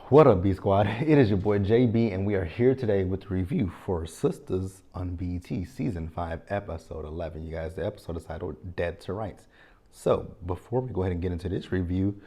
What up, B Squad? It is your boy JB, and we are here today with the review for Sistas on BET Season 5, Episode 11. You guys, the episode is titled Dead to Rights. So, before we go ahead and get into this review,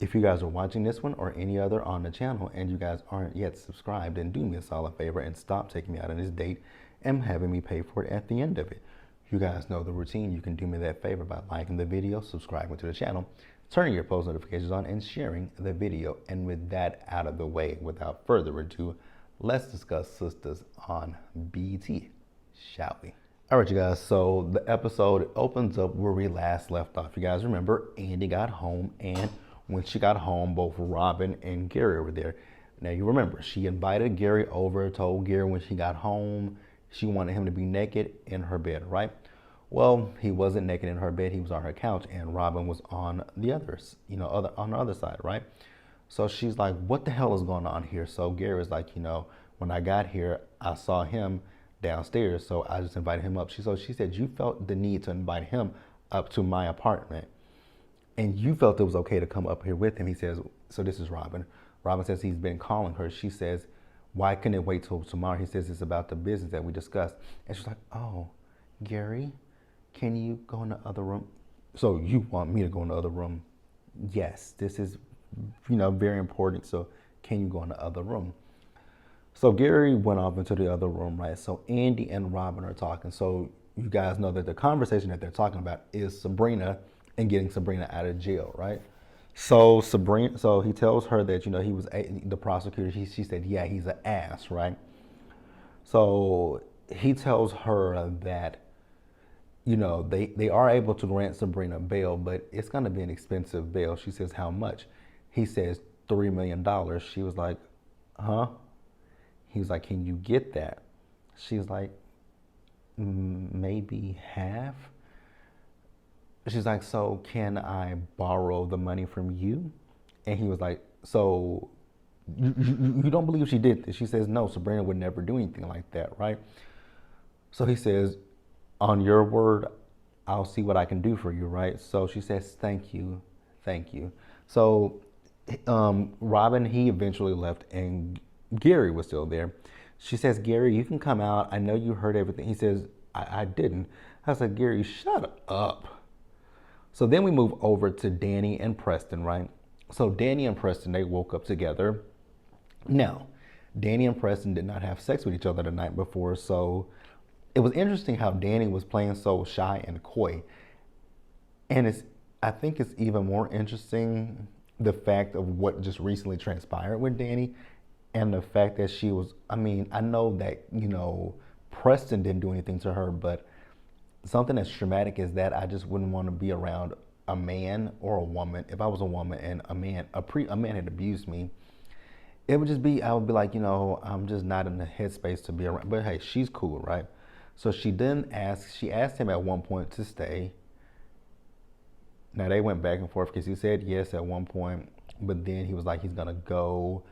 if you guys are watching this one or any other on the channel and you guys aren't yet subscribed, then do me a solid favor and stop taking me out on this date and having me pay for it at the end of it. You guys know the routine. You can do me that favor by liking the video, subscribing to the channel, turning your post notifications on, and sharing the video. And with that out of the way, without further ado, let's discuss Sistas on BT, shall we? All right, you guys, so the episode opens up where we last left off. You guys remember Andy got home, and when she got home, both Robin and Gary were there. Now, you remember, she invited Gary over, told Gary when she got home, she wanted him to be naked in her bed, right? Well, he wasn't naked in her bed. He was on her couch, and Robin was on the others, on the other side, right? So she's like, what the hell is going on here? So Gary was like, when I got here, I saw him downstairs, so I just invited him up. She said, you felt the need to invite him up to my apartment, and you felt it was okay to come up here with him. He says, so this is Robin. Robin says he's been calling her. She says, why couldn't it wait till tomorrow? He says, it's about the business that we discussed. And she's like, oh, Gary, can you go in the other room? So you want me to go in the other room? Yes, this is, very important. So can you go in the other room? So Gary went off into the other room, right? So Andy and Robin are talking. So you guys know that the conversation that they're talking about is Sabrina and getting Sabrina out of jail, right? So he tells her that, he was the prosecutor. She said, yeah, he's an ass, right? So he tells her that, they are able to grant Sabrina bail, but it's going to be an expensive bail. She says, how much? He says, $3 million. She was like, huh? He was like, can you get that? She's like, maybe half. She's like, so can I borrow the money from you? And he was like, so you don't believe she did this? She says, no, Sabrina would never do anything like that, right? So he says, on your word, I'll see what I can do for you, right? So she says, thank you. So Robin, he eventually left, and Gary was still there. She says, Gary, you can come out. I know you heard everything. He says, I didn't. I said, Gary, shut up. So then we move over to Danny and Preston, right? So Danny and Preston, they woke up together. Now, Danny and Preston did not have sex with each other the night before, so it was interesting how Danny was playing so shy and coy. And I think it's even more interesting the fact of what just recently transpired with Danny, and the fact that she was, I know that, Preston didn't do anything to her, but something as traumatic as that, I just wouldn't want to be around a man or a woman. If I was a woman and a man had abused me, it would just be, I would be like, I'm just not in the headspace to be around. But hey, she's cool, right? So she asked him at one point to stay. Now they went back and forth because he said yes at one point, but then he was like, he's gonna go.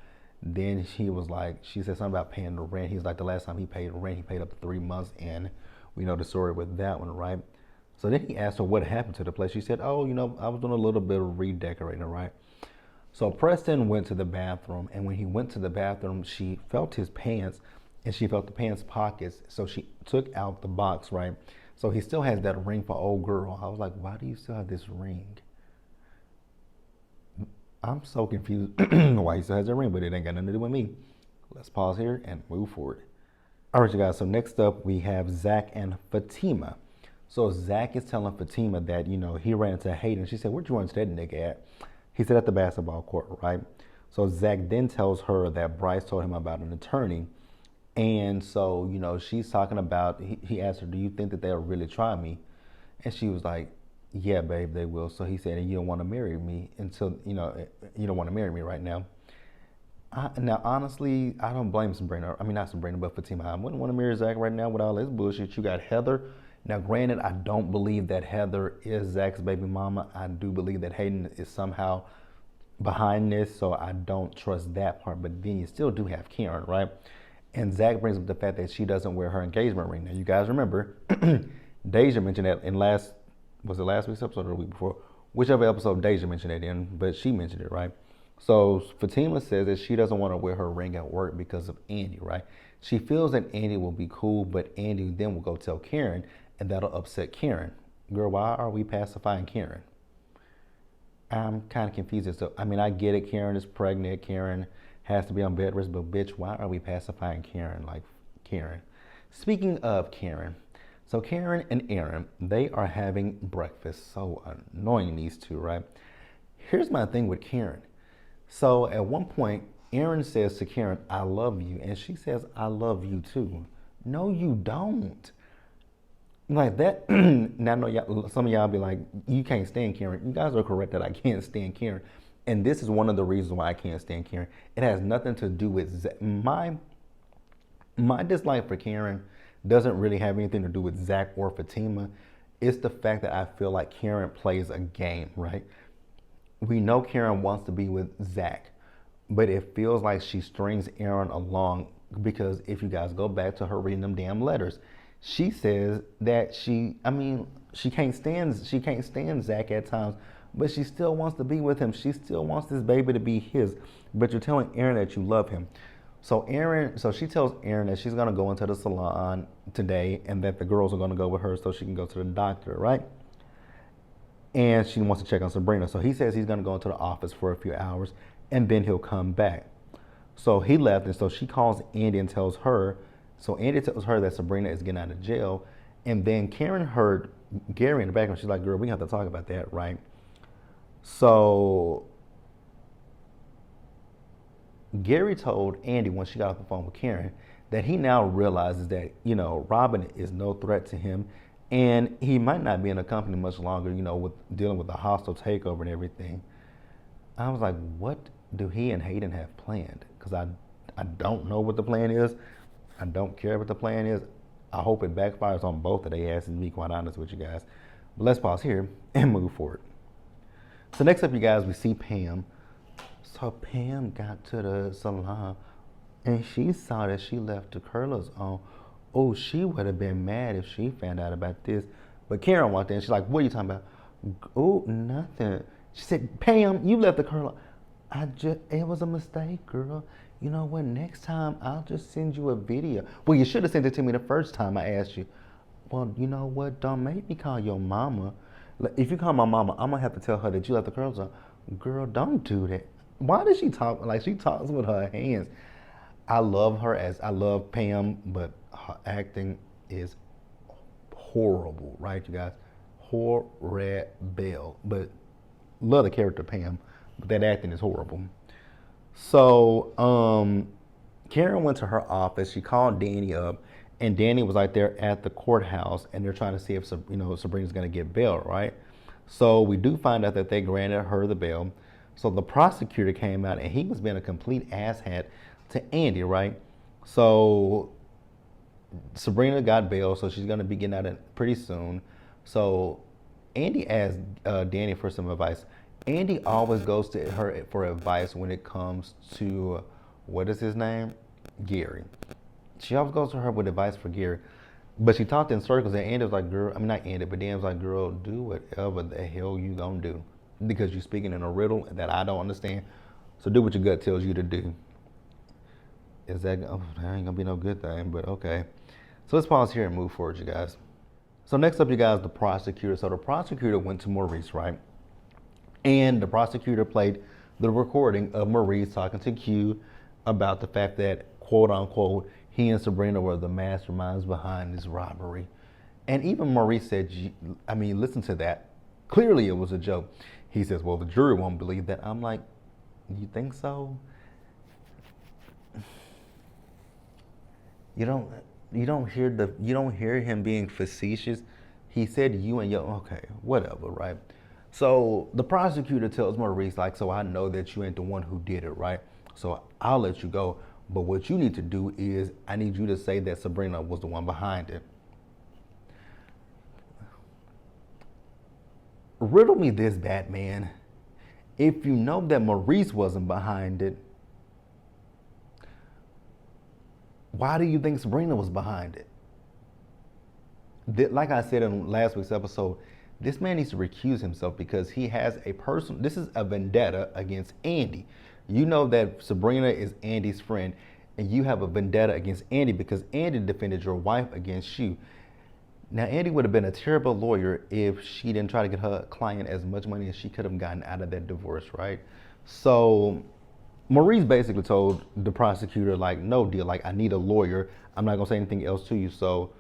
Then she said something about paying the rent. He's like, the last time he paid rent, he paid up to 3 months, and we know the story with that one, right? So then he asked her what happened to the place. She said, oh, I was doing a little bit of redecorating, right? So Preston went to the bathroom, and when he went to the bathroom, she felt his pants, and she felt the pants pockets. So she took out the box, right? So he still has that ring for old girl. I was like, why do you still have this ring? I'm so confused why he still has that ring, but it ain't got nothing to do with me. Let's pause here and move forward. All right, you guys, so next up we have Zach and Fatima. So Zach is telling Fatima that, he ran into Hayden. She said, where'd you run into that nigga at? He said at the basketball court, right? So Zach then tells her that Bryce told him about an attorney. And so, she's talking about, he asked her, do you think that they'll really try me? And she was like, yeah, babe, they will. So he said, and you don't want to marry me until, you don't want to marry me right now. Now, honestly, I don't blame Sabrina. Not Sabrina, but Fatima. I wouldn't want to marry Zach right now with all this bullshit. You got Heather. Now, granted, I don't believe that Heather is Zach's baby mama. I do believe that Hayden is somehow behind this, so I don't trust that part. But then you still do have Karen, right? And Zach brings up the fact that she doesn't wear her engagement ring. Now, you guys remember, Deja mentioned that in last week's episode or the week before? Whichever episode Deja mentioned it in, but she mentioned it, right? So Fatima says that she doesn't want to wear her ring at work because of Andy, right? She feels that Andy will be cool, but Andy then will go tell Karen, and that'll upset Karen. Girl, why are we pacifying Karen? I'm kind of confused. So, I mean, I get it. Karen is pregnant. Karen has to be on bed rest, but bitch, why are we pacifying Karen? Like, Karen. Speaking of Karen, so Karen and Aaron, they are having breakfast. So annoying, these two, right? Here's my thing with Karen. So at one point, Aaron says to Karen, I love you. And she says, I love you too. No, you don't. Like that, now I know y'all, some of y'all be like, you can't stand Karen. You guys are correct that I can't stand Karen. And this is one of the reasons why I can't stand Karen. It has nothing to do with my dislike for Karen doesn't really have anything to do with Zach or Fatima. It's the fact that I feel like Karen plays a game, right? We know Karen wants to be with Zach, but it feels like she strings Aaron along because if you guys go back to her reading them damn letters, she says that she can't stand Zach at times, but she still wants to be with him. She still wants this baby to be his. But you're telling Aaron that you love him. So she tells Aaron that she's gonna go into the salon today and that the girls are gonna go with her so she can go to the doctor, right? And she wants to check on Sabrina. So he says he's gonna go into the office for a few hours and then he'll come back. So he left, and so she calls Andy and tells her. So Andy tells her that Sabrina is getting out of jail, and then Karen heard Gary in the background. She's like, "Girl, we have to talk about that, right?" So Gary told Andy when she got off the phone with Karen that he now realizes that Robin is no threat to him, and he might not be in the company much longer. With dealing with the hostile takeover and everything. I was like, what do he and Hayden have planned? Because I don't know what the plan is. I don't care what the plan is. I hope it backfires on both of their asses, to be quite honest with you guys. But let's pause here and move forward. So next up, you guys, we see Pam. So Pam got to the salon and she saw that she left the curlers on. Oh, she would have been mad if she found out about this. But Karen walked in. She's like, what are you talking about? Oh, nothing. She said, Pam, you left the curler. It was a mistake, girl. You know what? Next time, I'll just send you a video. Well, you should have sent it to me the first time I asked you. Well, you know what? Don't make me call your mama. If you call my mama, I'm going to have to tell her that you left the curls on. Girl, don't do that. Why does she talk like she talks with her hands? I love Pam, but her acting is horrible, right, you guys? Horrible. But love the character Pam, but that acting is horrible. So Karen went to her office. She called Danny up, and Danny was like there at the courthouse, and they're trying to see if Sabrina's going to get bail, right? So we do find out that they granted her the bail. So the prosecutor came out, and he was being a complete asshat to Andy, right? So Sabrina got bail, so she's going to be getting out pretty soon. So Andy asked Danny for some advice. Andy always goes to her for advice when it comes to, what is his name? Gary. She always goes to her with advice for Gary. But she talked in circles, and Andy was like, girl, I mean, not Andy, but Dan was like, girl, do whatever the hell you gonna do. Because you're speaking in a riddle that I don't understand. So do what your gut tells you to do. That ain't gonna be no good thing, but okay. So let's pause here and move forward, you guys. So next up, you guys, the prosecutor. So the prosecutor went to Maurice, right? And the prosecutor played the recording of Maurice talking to Q about the fact that, quote unquote, he and Sabrina were the masterminds behind this robbery. And even Maurice said, listen to that. Clearly it was a joke. He says, well, the jury won't believe that. I'm like, you think so? You don't hear him being facetious. He said you and your, okay, whatever, right? So the prosecutor tells Maurice, like, so I know that you ain't the one who did it, right? So I'll let you go. But what you need to do is, I need you to say that Sabrina was the one behind it. Riddle me this, Batman. If you know that Maurice wasn't behind it, why do you think Sabrina was behind it? Like I said in last week's episode, this man needs to recuse himself because he has this is a vendetta against Andy. You know that Sabrina is Andy's friend, and you have a vendetta against Andy because Andy defended your wife against you. Now, Andy would have been a terrible lawyer if she didn't try to get her client as much money as she could have gotten out of that divorce, right? So, Maurice basically told the prosecutor, like, no deal, like, I need a lawyer. I'm not gonna say anything else to you. So,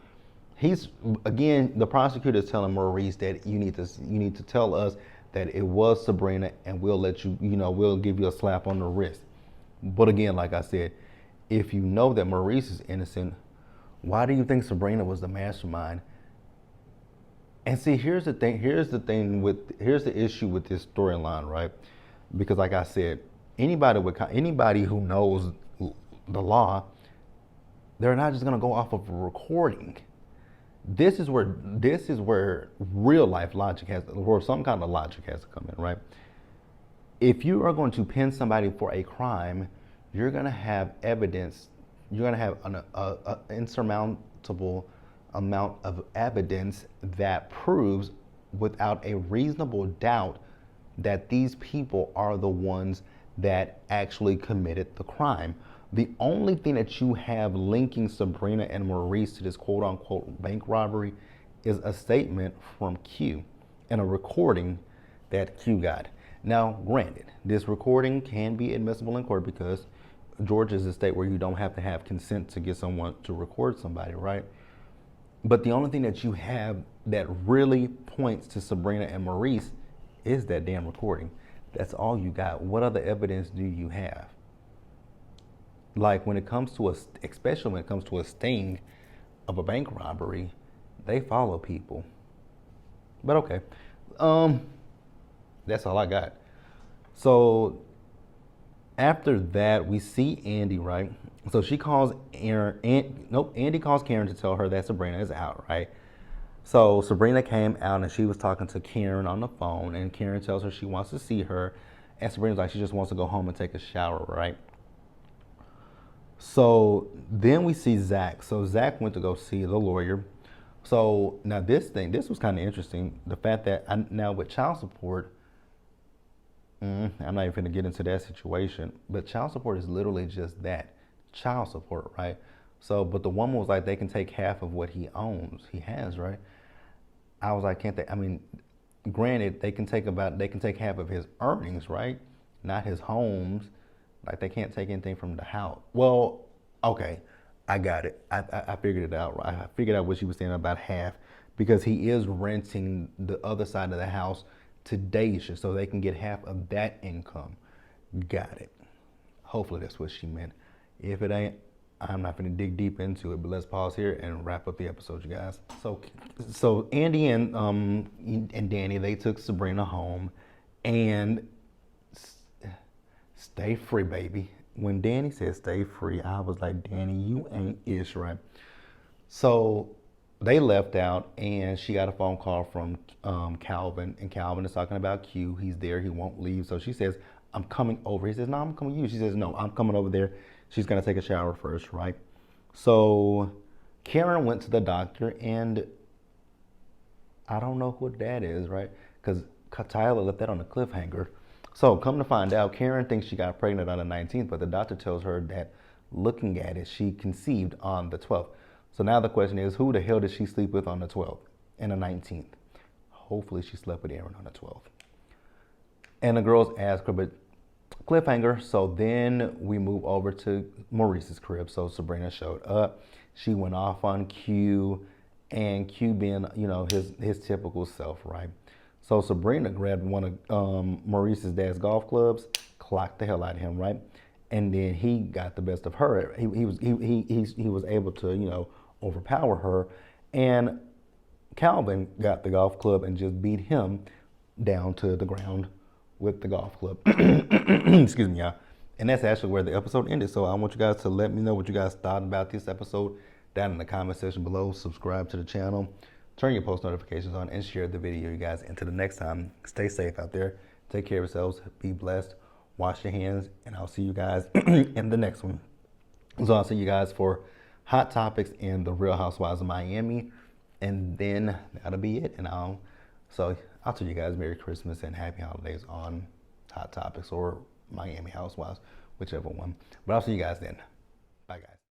he's again, the prosecutor is telling Maurice that you need to tell us that it was Sabrina, and we'll let you, we'll give you a slap on the wrist. But again, like I said, if you know that Maurice is innocent, why do you think Sabrina was the mastermind? And see, here's the thing. Here's the issue with this storyline, right? Because, like I said, anybody who knows the law, they're not just gonna go off of a recording. This is where real life logic has, or some kind of logic has to come in, right? If you are going to pin somebody for a crime, you're gonna have evidence. You're gonna have an insurmountable amount of evidence that proves without a reasonable doubt that these people are the ones that actually committed the crime. The only thing that you have linking Sabrina and Maurice to this quote unquote bank robbery is a statement from Q and a recording that Q got. Now, granted, this recording can be admissible in court because Georgia is a state where you don't have to have consent to get someone to record somebody, right? But the only thing that you have that really points to Sabrina and Maurice is that damn recording. That's all you got. What other evidence do you have? Like when it comes to especially when it comes to a sting of a bank robbery, they follow people. But okay, that's all I got. So after that, we see Andy, right? So she calls Andy calls Karen to tell her that Sabrina is out, right? So Sabrina came out and she was talking to Karen on the phone, and Karen tells her she wants to see her, and Sabrina's like she just wants to go home and take a shower, right? So then we see Zach. So Zach went to go see the lawyer. So now this was kind of interesting. The fact that now with child support, I'm not even going to get into that situation, but child support is literally just that, child support, right? So, but the woman was like, they can take half of what he has, right? I was like, can't they? I mean, granted, they can take half of his earnings, right? Not his homes. Like they can't take anything from the house. Well, okay, I got it. I figured it out. Right? I figured out what she was saying about half, because he is renting the other side of the house to Deja, so they can get half of that income. Got it. Hopefully that's what she meant. If it ain't, I'm not going to dig deep into it, but let's pause here and wrap up the episode, you guys. So Andy and Danny, they took Sabrina home, and stay free, baby. When Danny said stay free, I was like, Danny, you ain't ish, right? So they left out, and she got a phone call from Calvin, and Calvin is talking about Q. He's there. He won't leave. So she says, I'm coming over. He says, no, I'm coming with you. She says, no, I'm coming over there. She's going to take a shower first, right? So Karen went to the doctor, and I don't know who that is, right? Because Tyler left that on a cliffhanger. So come to find out, Karen thinks she got pregnant on the 19th, but the doctor tells her that looking at it, she conceived on the 12th. So now the question is, who the hell did she sleep with on the 12th and the 19th? Hopefully she slept with Aaron on the 12th. And the girls ask her, but cliffhanger. So then we move over to Maurice's crib. So Sabrina showed up. She went off on Q, and Q being, his typical self, right? So Sabrina grabbed one of Maurice's dad's golf clubs, clocked the hell out of him, right? And then he got the best of her. He was able to, overpower her. And Calvin got the golf club and just beat him down to the ground with the golf club. Excuse me, y'all. And that's actually where the episode ended. So I want you guys to let me know what you guys thought about this episode down in the comment section below. Subscribe to the channel, turn your post notifications on, and share the video, you guys. Until the next time, stay safe out there. Take care of yourselves. Be blessed. Wash your hands. And I'll see you guys in the next one. So I'll see you guys for Hot Topics in the Real Housewives of Miami. And then that'll be it. And I'll tell you guys Merry Christmas and Happy Holidays on Hot Topics or Miami Housewives, whichever one. But I'll see you guys then. Bye, guys.